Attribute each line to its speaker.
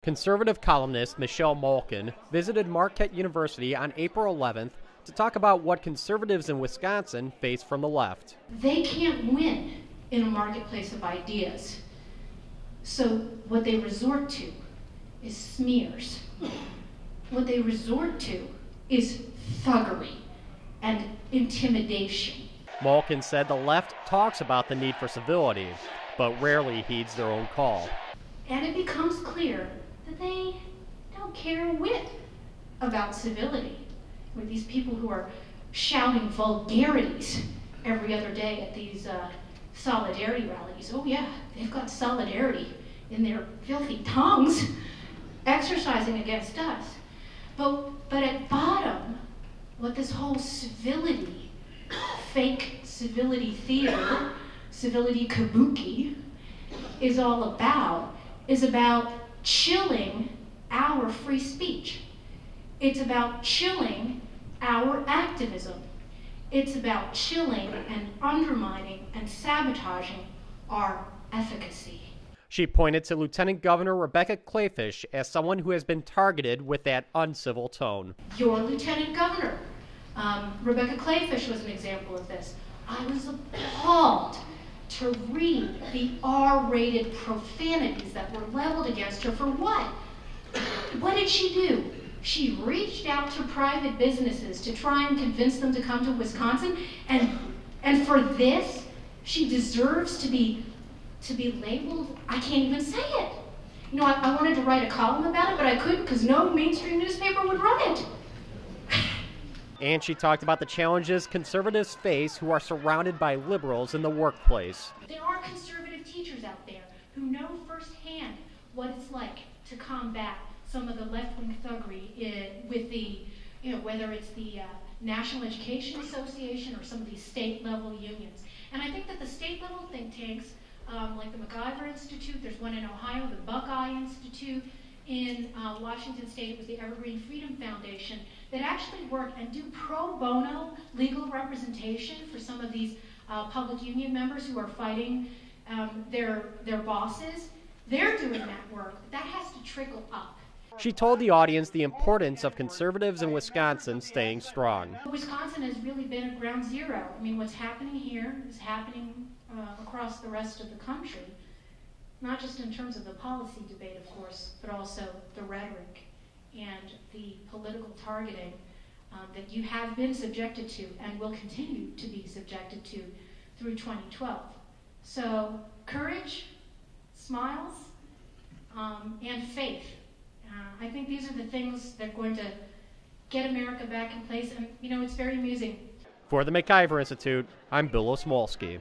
Speaker 1: Conservative columnist Michelle Malkin visited Marquette University on April 11th to talk about what conservatives in Wisconsin face from the left.
Speaker 2: They can't win in a marketplace of ideas. So what they resort to is smears. What they resort to is thuggery and intimidation.
Speaker 1: Malkin said the left talks about the need for civility, but rarely heeds their own call.
Speaker 2: And it becomes clear that they don't care a whit about civility. With these people who are shouting vulgarities every other day at these solidarity rallies. Oh yeah, they've got solidarity in their filthy tongues exercising against us. But at bottom, what this whole civility, fake civility theater, civility kabuki, is all about, is about chilling our free speech. It's about chilling our activism. It's about chilling and undermining and sabotaging our efficacy.
Speaker 1: She pointed to Lieutenant Governor Rebecca Kleefisch as someone who has been targeted with that uncivil tone.
Speaker 2: Your Lieutenant Governor, Rebecca Kleefisch, was an example of this. I was appalled to read the R-rated profanities that were leveled against her. For what? What did she do? She reached out to private businesses to try and convince them to come to Wisconsin, and for this, she deserves to be labeled, I can't even say it. You know, I wanted to write a column about it, but I couldn't because no mainstream newspaper would run it.
Speaker 1: And she talked about the challenges conservatives face who are surrounded by liberals in the workplace.
Speaker 2: There are conservative teachers out there who know firsthand what it's like to combat some of the left-wing thuggery with the, whether it's the National Education Association or some of these state-level unions. And I think that the state-level think tanks, like the MacIver Institute, there's one in Ohio, the Buckeye Institute, in Washington State, it was the Evergreen Freedom Foundation, that actually work and do pro bono legal representation for some of these public union members who are fighting their bosses. They're doing that work. That has to trickle up.
Speaker 1: She told the audience the importance of conservatives in Wisconsin staying strong.
Speaker 2: Wisconsin has really been at ground zero. I mean, what's happening here is happening across the rest of the country. Not just in terms of the policy debate, of course, but also the rhetoric and the political targeting that you have been subjected to and will continue to be subjected to through 2012. So courage, smiles, and faith. I think these are the things that are going to get America back in place, and it's very amusing.
Speaker 1: For the MacIver Institute, I'm Bill Osmolsky.